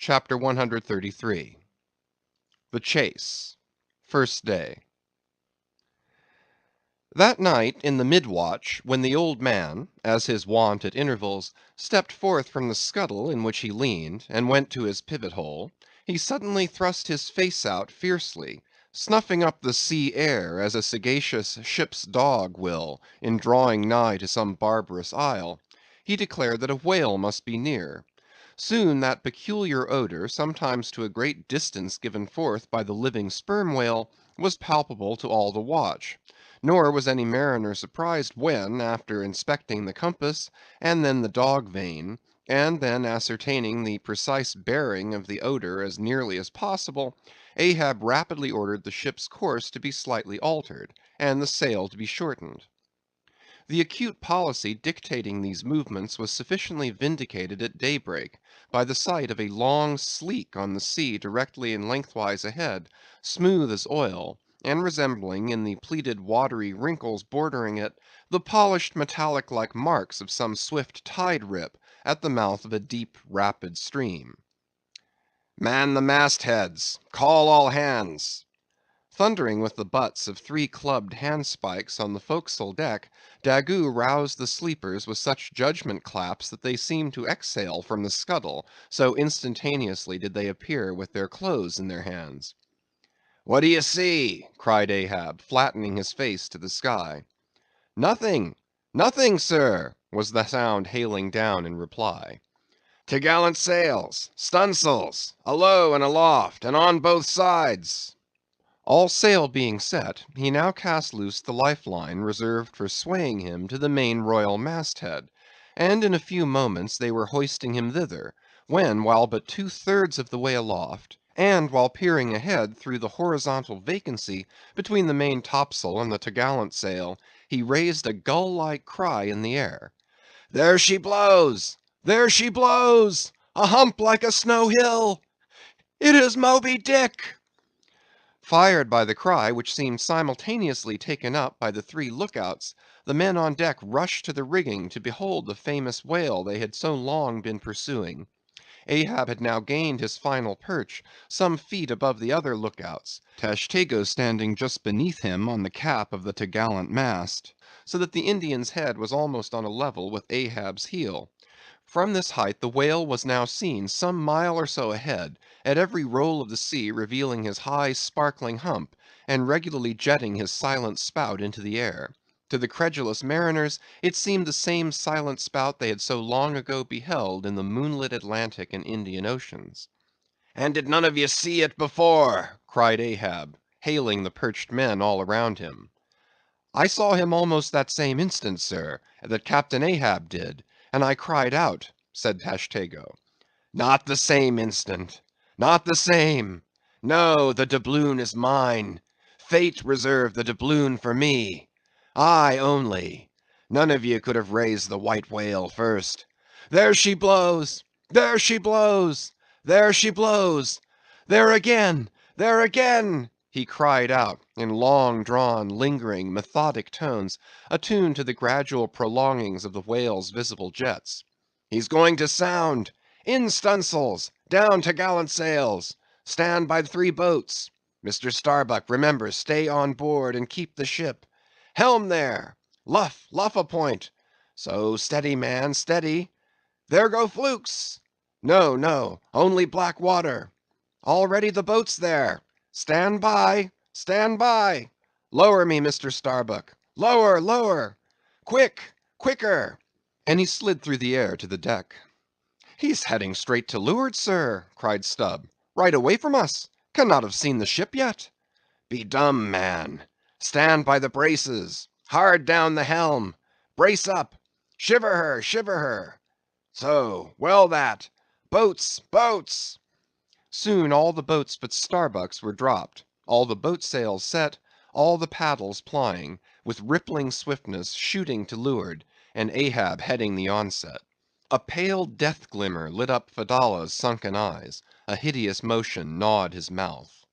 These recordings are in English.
Chapter 133 The Chase. First Day. That night in the mid-watch, when the old man, as his wont at intervals, stepped forth from the scuttle in which he leaned, and went to his pivot-hole, he suddenly thrust his face out fiercely, snuffing up the sea air as a sagacious ship's dog will, in drawing nigh to some barbarous isle. He declared that a whale must be near. Soon that peculiar odor, sometimes to a great distance given forth by the living sperm whale, was palpable to all the watch. Nor was any mariner surprised when, after inspecting the compass, and then the dog vane, and then ascertaining the precise bearing of the odor as nearly as possible, Ahab rapidly ordered the ship's course to be slightly altered, and the sail to be shortened. The acute policy dictating these movements was sufficiently vindicated at daybreak, by the sight of a long sleek on the sea directly and lengthwise ahead, smooth as oil, and resembling, in the pleated watery wrinkles bordering it, the polished metallic-like marks of some swift tide-rip at the mouth of a deep rapid stream. "Man the mastheads! Call all hands!" Thundering with the butts of 3 clubbed handspikes on the forecastle deck, Daggoo roused the sleepers with such judgment claps that they seemed to exhale from the scuttle, so instantaneously did they appear with their clothes in their hands. "What d'ye see?" cried Ahab, flattening his face to the sky. "Nothing, nothing, sir," was the sound hailing down in reply. "T'gallant sails, stunsails, alow and aloft, and on both sides!" All sail being set, he now cast loose the life-line reserved for swaying him to the main royal masthead, and in a few moments they were hoisting him thither, when, while but 2/3 of the way aloft, and while peering ahead through the horizontal vacancy between the main topsail and the t'gallant sail, he raised a gull-like cry in the air. "There she blows! There she blows! A hump like a snow hill! It is Moby Dick!" Fired by the cry, which seemed simultaneously taken up by the 3 lookouts, the men on deck rushed to the rigging to behold the famous whale they had so long been pursuing. Ahab had now gained his final perch, some feet above the other lookouts, Tashtego standing just beneath him on the cap of the t'gallant mast, so that the Indian's head was almost on a level with Ahab's heel. From this height the whale was now seen some mile or so ahead, at every roll of the sea revealing his high sparkling hump, and regularly jetting his silent spout into the air. To the credulous mariners it seemed the same silent spout they had so long ago beheld in the moonlit Atlantic and Indian Oceans. "And did none of ye see it before?" cried Ahab, hailing the perched men all around him. "I saw him almost that same instant, sir, that Captain Ahab did, and I cried out," said Tashtego. "Not the same instant, not the same. No, the doubloon is mine. Fate reserved the doubloon for me. I only. None of ye could have raised the white whale first. There she blows! There she blows! There she blows! There again! There again!" he cried out, in long-drawn, lingering, methodic tones, attuned to the gradual prolongings of the whale's visible jets. "He's going to sound! In stunsails! Down t'gallant sails! Stand by the 3 boats! Mr. Starbuck, remember, stay on board and keep the ship. Helm there! Luff, luff a point! So, steady, man, steady! There go flukes! No, no, only black water! Already the boats there! Stand by! Stand by! Lower me, Mr. Starbuck! Lower, lower! Quick, quicker!" And he slid through the air to the deck. "He's heading straight to leeward, sir," cried Stubb. "Right away from us. Cannot have seen the ship yet." "Be dumb, man! Stand by the braces! Hard down the helm! Brace up! Shiver her, shiver her! So, well that! Boats, boats!" Soon all the boats but Starbuck's were dropped, all the boat sails set, all the paddles plying, with rippling swiftness shooting to leeward, and Ahab heading the onset. A pale death glimmer lit up Fedallah's sunken eyes, a hideous motion gnawed his mouth.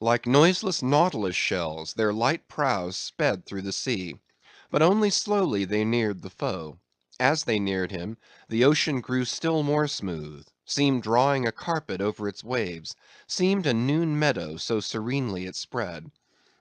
Like noiseless nautilus shells, their light prows sped through the sea, but only slowly they neared the foe. As they neared him, the ocean grew still more smooth, seemed drawing a carpet over its waves, seemed a noon meadow, so serenely it spread.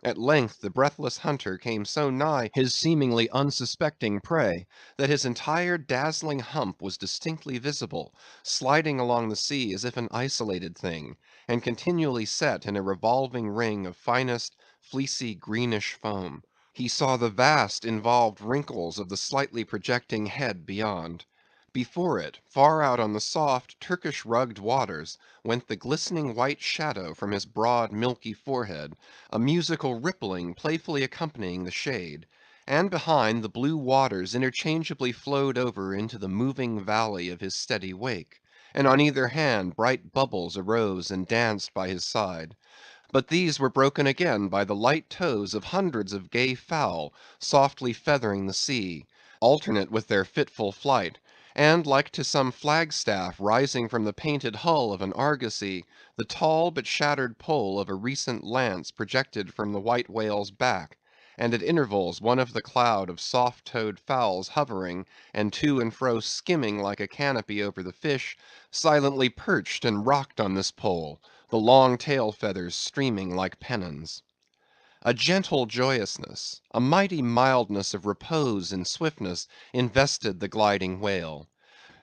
At length the breathless hunter came so nigh his seemingly unsuspecting prey, that his entire dazzling hump was distinctly visible, sliding along the sea as if an isolated thing, and continually set in a revolving ring of finest, fleecy, greenish foam. He saw the vast involved wrinkles of the slightly projecting head beyond. Before it, far out on the soft, Turkish rugged waters, went the glistening white shadow from his broad, milky forehead, a musical rippling playfully accompanying the shade; and behind, the blue waters interchangeably flowed over into the moving valley of his steady wake, and on either hand bright bubbles arose and danced by his side. But these were broken again by the light toes of hundreds of gay fowl, softly feathering the sea, alternate with their fitful flight; and like to some flag staff rising from the painted hull of an argosy, the tall but shattered pole of a recent lance projected from the white whale's back, and at intervals one of the cloud of soft‐toed fowls hovering, and to and fro skimming like a canopy over the fish, silently perched and rocked on this pole, the long tail feathers streaming like pennons. A gentle joyousness, a mighty mildness of repose and swiftness invested the gliding whale.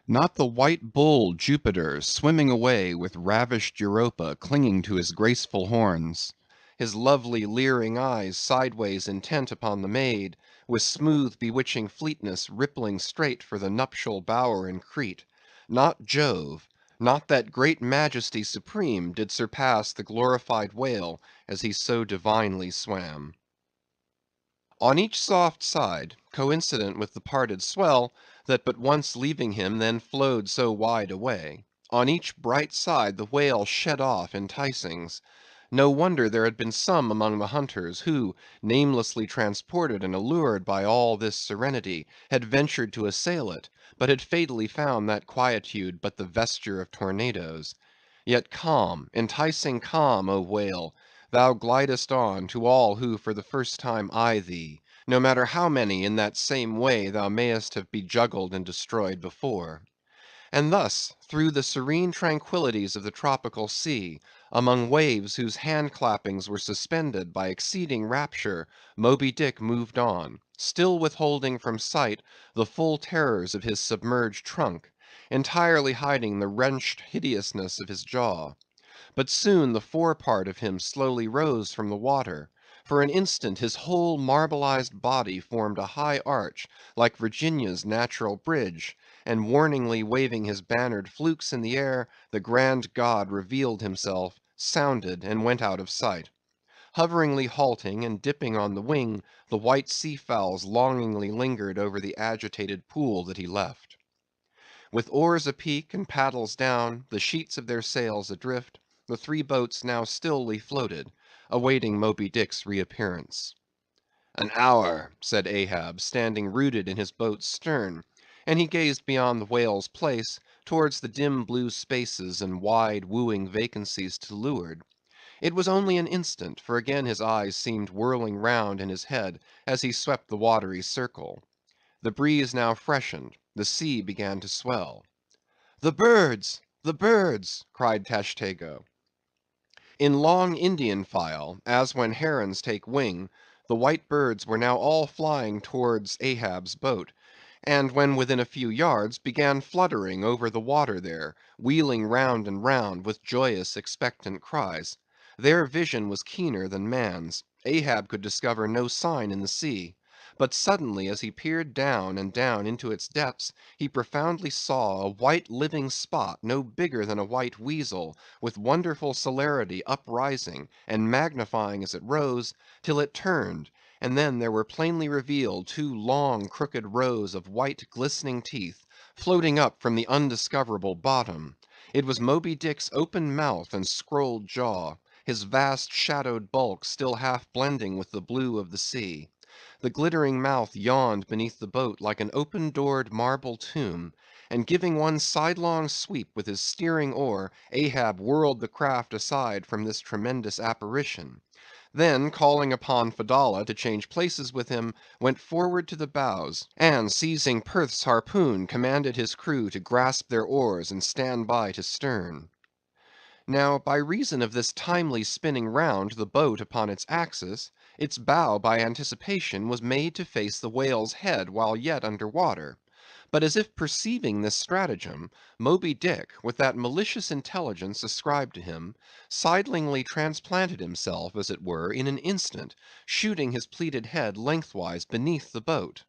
Not the white bull Jupiter swimming away with ravished Europa clinging to his graceful horns; his lovely leering eyes sideways intent upon the maid, with smooth bewitching fleetness rippling straight for the nuptial bower in Crete; not Jove, not that great majesty supreme did surpass the glorified whale as he so divinely swam. On each soft side, coincident with the parted swell, that but once leaving him then flowed so wide away, on each bright side the whale shed off enticings. No wonder there had been some among the hunters, who, namelessly transported and allured by all this serenity, had ventured to assail it, but had fatally found that quietude but the vesture of tornadoes. Yet calm, enticing calm, O whale, thou glidest on to all who for the first time eye thee, no matter how many in that same way thou mayest have bejuggled and destroyed before. And thus, through the serene tranquillities of the tropical sea, among waves whose hand clappings were suspended by exceeding rapture, Moby Dick moved on, still withholding from sight the full terrors of his submerged trunk, entirely hiding the wrenched hideousness of his jaw. But soon the fore part of him slowly rose from the water; for an instant his whole marbleized body formed a high arch, like Virginia's natural bridge, and warningly waving his bannered flukes in the air, the grand god revealed himself, sounded, and went out of sight. Hoveringly halting and dipping on the wing, the white sea fowls longingly lingered over the agitated pool that he left. With oars apeak and paddles down, the sheets of their sails adrift, the three boats now stilly floated, awaiting Moby Dick's reappearance. "An hour," said Ahab, standing rooted in his boat's stern; and he gazed beyond the whale's place, towards the dim blue spaces and wide wooing vacancies to leeward. It was only an instant, for again his eyes seemed whirling round in his head as he swept the watery circle. The breeze now freshened, the sea began to swell. "The birds! the birds!" cried Tashtego. In long Indian file, as when herons take wing, the white birds were now all flying towards Ahab's boat, and when within a few yards, began fluttering over the water there, wheeling round and round with joyous expectant cries. Their vision was keener than man's. Ahab could discover no sign in the sea. But suddenly as he peered down and down into its depths, he profoundly saw a white living spot no bigger than a white weasel, with wonderful celerity uprising, and magnifying as it rose, till it turned, and then there were plainly revealed two long crooked rows of white glistening teeth, floating up from the undiscoverable bottom. It was Moby Dick's open mouth and scrolled jaw, his vast shadowed bulk still half blending with the blue of the sea. The glittering mouth yawned beneath the boat like an open doored marble tomb, and giving one sidelong sweep with his steering oar, Ahab whirled the craft aside from this tremendous apparition. Then, calling upon Fedallah to change places with him, went forward to the bows, and seizing Perth's harpoon, commanded his crew to grasp their oars and stand by to stern. Now, by reason of this timely spinning round the boat upon its axis, its bow by anticipation was made to face the whale's head while yet under water; but as if perceiving this stratagem, Moby Dick, with that malicious intelligence ascribed to him, sidelingly transplanted himself, as it were, in an instant, shooting his pleated head lengthwise beneath the boat.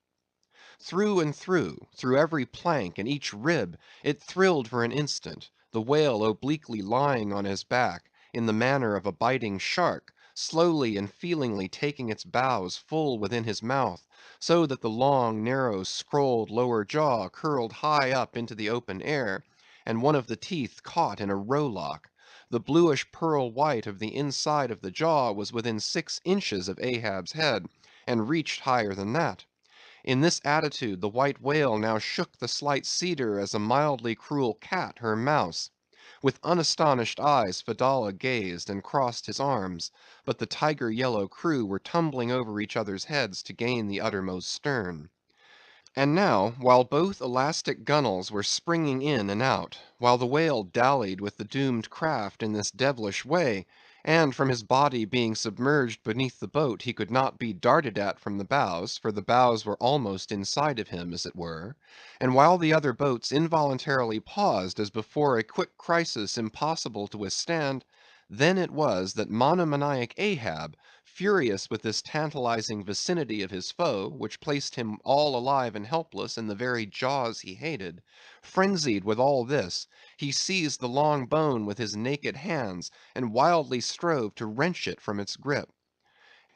Through and through every plank and each rib, it thrilled for an instant, the whale obliquely lying on his back, in the manner of a biting shark, slowly and feelingly taking its bows full within his mouth, so that the long, narrow, scrolled lower jaw curled high up into the open air, and one of the teeth caught in a rowlock. The bluish pearl white of the inside of the jaw was within 6 inches of Ahab's head, and reached higher than that. In this attitude the white whale now shook the slight cedar as a mildly cruel cat her mouse. With unastonished eyes Fedallah gazed and crossed his arms, but the tiger yellow crew were tumbling over each other's heads to gain the uttermost stern. And now, while both elastic gunwales were springing in and out, while the whale dallied with the doomed craft in this devilish way, and from his body being submerged beneath the boat he could not be darted at from the bows, for the bows were almost inside of him, as it were, and while the other boats involuntarily paused as before a quick crisis impossible to withstand, then it was that monomaniac Ahab, furious with this tantalizing vicinity of his foe, which placed him all alive and helpless in the very jaws he hated, frenzied with all this, he seized the long bone with his naked hands, and wildly strove to wrench it from its grip.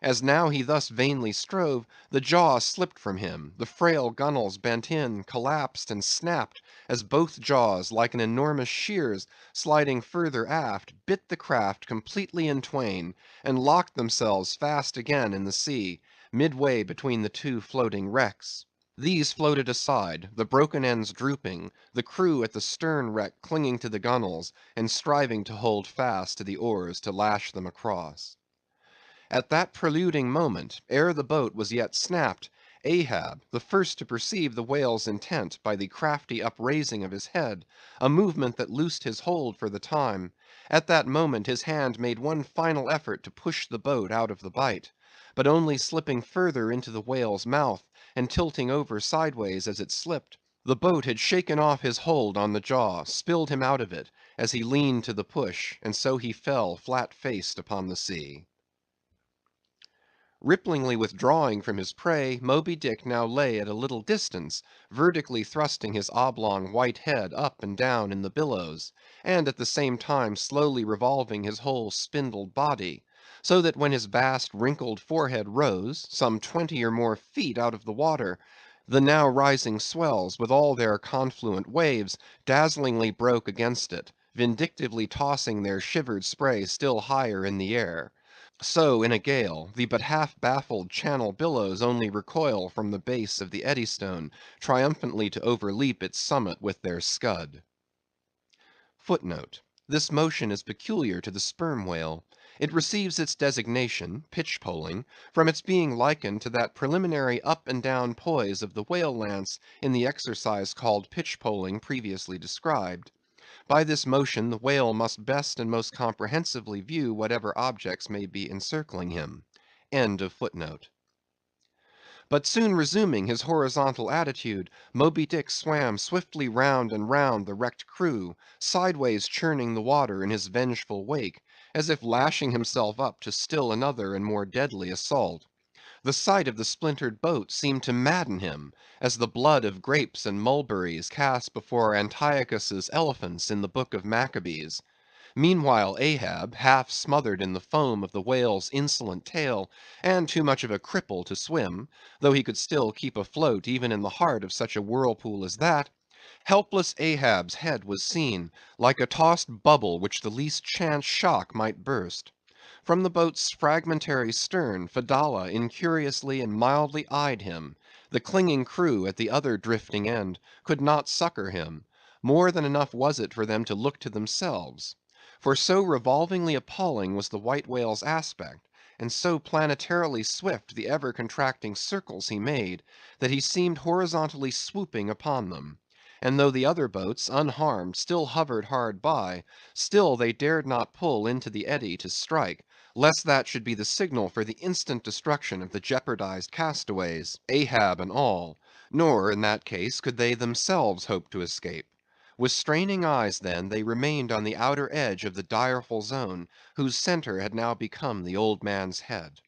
As now he thus vainly strove, the jaw slipped from him, the frail gunwales bent in, collapsed, and snapped, as both jaws, like an enormous shears, sliding further aft, bit the craft completely in twain, and locked themselves fast again in the sea, midway between the two floating wrecks. These floated aside, the broken ends drooping, the crew at the stern wreck clinging to the gunwales, and striving to hold fast to the oars to lash them across. At that preluding moment, ere the boat was yet snapped, Ahab, the first to perceive the whale's intent by the crafty upraising of his head, a movement that loosed his hold for the time, at that moment his hand made one final effort to push the boat out of the bight, but only slipping further into the whale's mouth, and tilting over sideways as it slipped, the boat had shaken off his hold on the jaw, spilled him out of it, as he leaned to the push, and so he fell flat-faced upon the sea. Ripplingly withdrawing from his prey, Moby Dick now lay at a little distance, vertically thrusting his oblong white head up and down in the billows, and at the same time slowly revolving his whole spindled body, so that when his vast wrinkled forehead rose, some 20 or more feet out of the water, the now rising swells, with all their confluent waves, dazzlingly broke against it, vindictively tossing their shivered spray still higher in the air. So in a gale, the but half baffled Channel billows only recoil from the base of the Eddystone, triumphantly to overleap its summit with their scud. This motion is peculiar to the sperm whale. It receives its designation, pitch-poling, from its being likened to that preliminary up and down poise of the whale lance in the exercise called pitch-poling previously described. By this motion the whale must best and most comprehensively view whatever objects may be encircling him. But soon resuming his horizontal attitude, Moby Dick swam swiftly round and round the wrecked crew, sideways churning the water in his vengeful wake, as if lashing himself up to still another and more deadly assault. The sight of the splintered boat seemed to madden him, as the blood of grapes and mulberries cast before Antiochus's elephants in the book of Maccabees. Meanwhile Ahab, half smothered in the foam of the whale's insolent tail, and too much of a cripple to swim, though he could still keep afloat even in the heart of such a whirlpool as that, helpless Ahab's head was seen, like a tossed bubble which the least chance shock might burst. From the boat's fragmentary stern, Fedallah incuriously and mildly eyed him; the clinging crew at the other drifting end could not succor him; more than enough was it for them to look to themselves. For so revolvingly appalling was the white whale's aspect, and so planetarily swift the ever-contracting circles he made, that he seemed horizontally swooping upon them. And though the other boats, unharmed, still hovered hard by, still they dared not pull into the eddy to strike, lest that should be the signal for the instant destruction of the jeopardized castaways, Ahab and all; nor, in that case, could they themselves hope to escape. With straining eyes, then, they remained on the outer edge of the direful zone, whose center had now become the old man's head.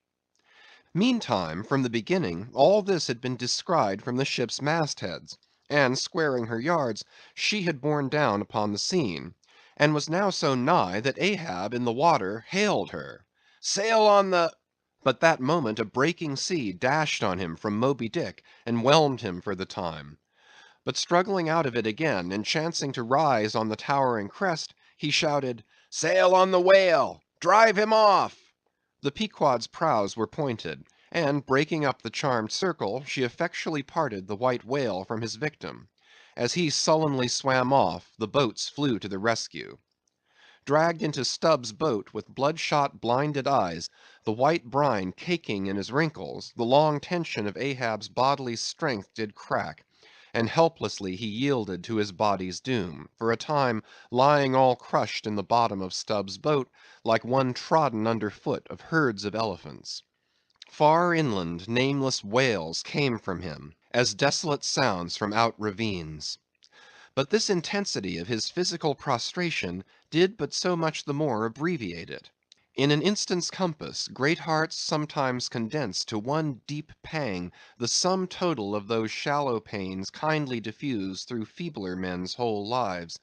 Meantime, from the beginning, all this had been descried from the ship's mastheads, and squaring her yards, she had borne down upon the scene, and was now so nigh that Ahab in the water hailed her. "Sail on the—" But that moment a breaking sea dashed on him from Moby Dick, and whelmed him for the time. But struggling out of it again, and chancing to rise on the towering crest, he shouted, "Sail on the whale! Drive him off!" The Pequod's prows were pointed, and breaking up the charmed circle, she effectually parted the white whale from his victim. As he sullenly swam off, the boats flew to the rescue. Dragged into Stubb's boat with bloodshot blinded eyes, the white brine caking in his wrinkles, the long tension of Ahab's bodily strength did crack, and helplessly he yielded to his body's doom, for a time lying all crushed in the bottom of Stubb's boat, like one trodden under foot of herds of elephants. Far inland nameless wails came from him, as desolate sounds from out ravines. But this intensity of his physical prostration did but so much the more abbreviate it. In an instant's compass, great hearts sometimes condense to one deep pang the sum total of those shallow pains kindly diffused through feebler men's whole lives;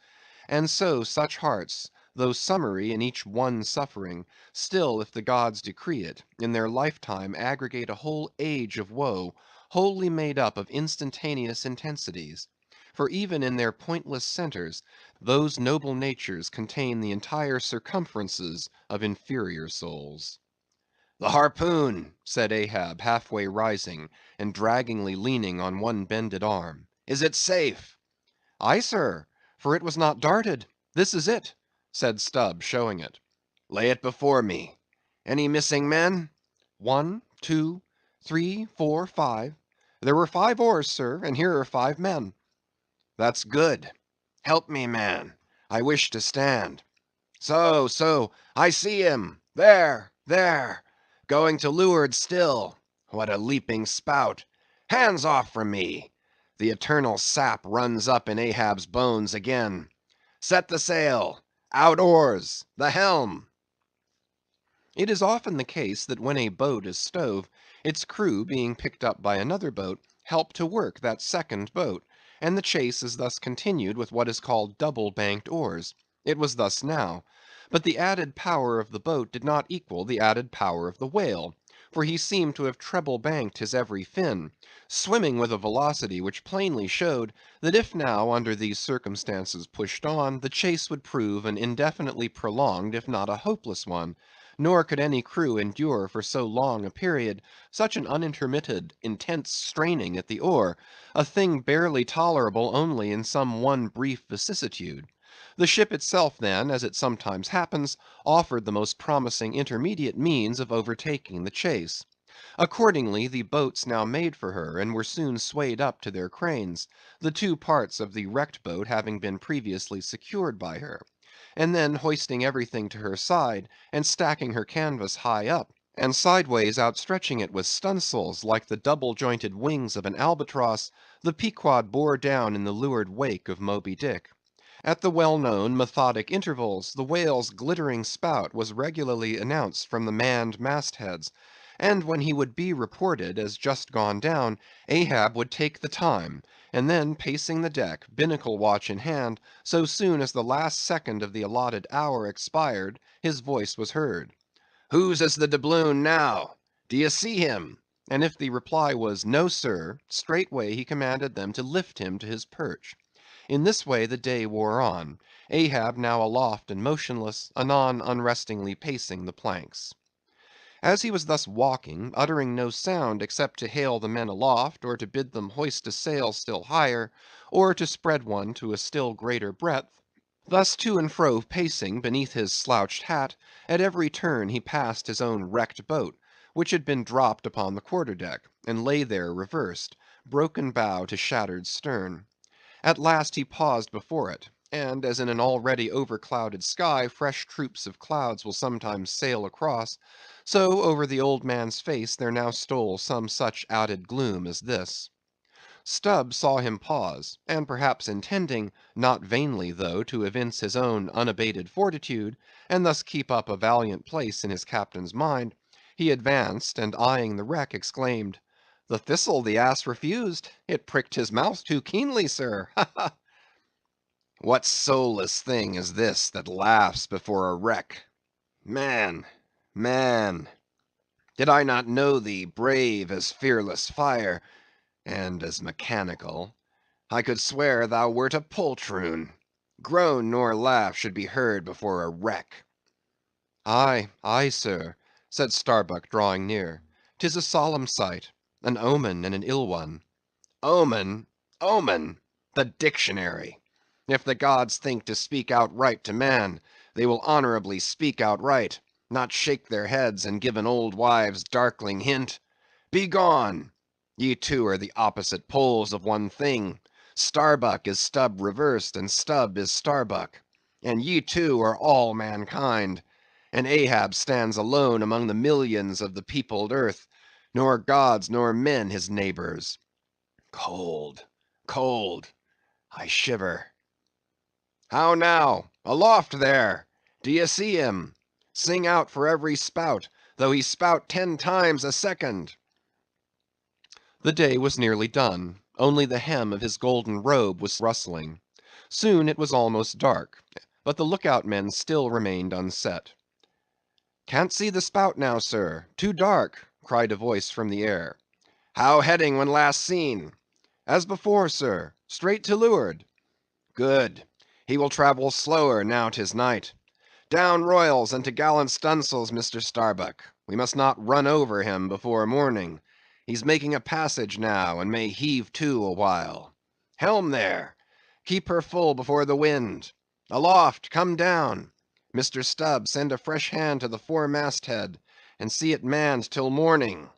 and so such hearts, though summary in each one suffering, still, if the gods decree it, in their lifetime aggregate a whole age of woe, wholly made up of instantaneous intensities. For even in their pointless centres, those noble natures contain the entire circumferences of inferior souls. "The harpoon," said Ahab, halfway rising, and draggingly leaning on one bended arm. "Is it safe?" "Aye, sir, for it was not darted. This is it," said Stubb, showing it. "Lay it before me. Any missing men?" "1, 2, 3, 4, 5. There were 5 oars, sir, and here are 5 men." "That's good. Help me, man. I wish to stand. So, so, I see him. There, there. Going to leeward still. What a leaping spout. Hands off from me. The eternal sap runs up in Ahab's bones again. Set the sail. Out oars. The helm." It is often the case that when a boat is stove, its crew being picked up by another boat, help to work that second boat, and the chase is thus continued with what is called double banked oars. It was thus now. But the added power of the boat did not equal the added power of the whale, for he seemed to have treble banked his every fin, swimming with a velocity which plainly showed that if now under these circumstances pushed on, the chase would prove an indefinitely prolonged if not a hopeless one; nor could any crew endure for so long a period such an unintermitted, intense straining at the oar, a thing barely tolerable only in some one brief vicissitude. The ship itself then, as it sometimes happens, offered the most promising intermediate means of overtaking the chase. Accordingly, the boats now made for her, and were soon swayed up to their cranes, the 2 parts of the wrecked boat having been previously secured by her; and then hoisting everything to her side, and stacking her canvas high up, and sideways outstretching it with stunsails like the double jointed wings of an albatross, the Pequod bore down in the leeward wake of Moby Dick. At the well known methodic intervals, the whale's glittering spout was regularly announced from the manned mastheads, and when he would be reported as just gone down, Ahab would take the time, and then pacing the deck, binnacle watch in hand, so soon as the last second of the allotted hour expired, his voice was heard. "Whose is the doubloon now? D'ye see him?" And if the reply was "No, sir," straightway he commanded them to lift him to his perch. In this way the day wore on, Ahab now aloft and motionless, anon unrestingly pacing the planks. As he was thus walking, uttering no sound except to hail the men aloft, or to bid them hoist a sail still higher, or to spread one to a still greater breadth, Thus to and fro pacing beneath his slouched hat, at every turn he passed his own wrecked boat, which had been dropped upon the quarter‐deck, and lay there reversed, broken bow to shattered stern. At last he paused before it, and as in an already overclouded sky fresh troops of clouds will sometimes sail across, so over the old man's face there now stole some such added gloom as this. Stubb saw him pause, and perhaps intending, not vainly though, to evince his own unabated fortitude, and thus keep up a valiant place in his captain's mind, he advanced, and eyeing the wreck, exclaimed, "The thistle the ass refused; it pricked his mouth too keenly, sir, ha, ha!" What soulless thing is this that laughs before a wreck? Man, man, did I not know thee brave as fearless fire, and as mechanical, I could swear thou wert a poltroon. Groan nor laugh should be heard before a wreck. "Aye, aye, sir," said Starbuck, drawing near. "'Tis a solemn sight, an omen and an ill one." "Omen, omen! The dictionary! If the gods think to speak outright to man, they will honorably speak outright, not shake their heads and give an old wives' darkling hint. Begone! Ye two are the opposite poles of one thing. Starbuck is Stubb reversed, and Stubb is Starbuck. And ye two are all mankind. And Ahab stands alone among the millions of the peopled earth, nor gods nor men his neighbors. Cold, cold, I shiver. How now? Aloft there! D'ye see him? Sing out for every spout, though he spout 10 times a second." The day was nearly done; only the hem of his golden robe was rustling. Soon it was almost dark, but the look out men still remained unset. "Can't see the spout now, sir; too dark," cried a voice from the air. "How heading when last seen?" "As before, sir; straight to leeward." "Good; he will travel slower now 'tis night. Down royals and to gallant stunsails, Mr. Starbuck; we must not run over him before morning. He's making a passage now, and may heave to a while. Helm there! Keep her full before the wind. Aloft, come down! Mr. Stubb, send a fresh hand to the foremast head, and see it manned till morning."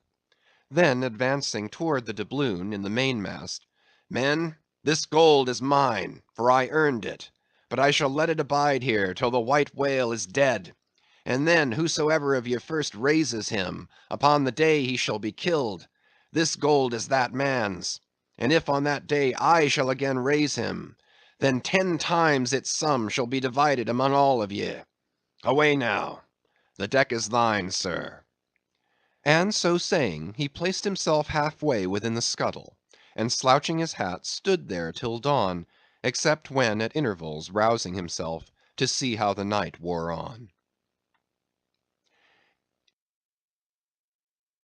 Then advancing toward the doubloon in the mainmast, "Men, this gold is mine, for I earned it; but I shall let it abide here till the white whale is dead; and then whosoever of ye first raises him, upon the day he shall be killed, this gold is that man's; and if on that day I shall again raise him, then 10 times its sum shall be divided among all of ye. Away now; the deck is thine, sir." And so saying, he placed himself halfway within the scuttle, and slouching his hat, stood there till dawn, except when at intervals rousing himself to see how the night wore on.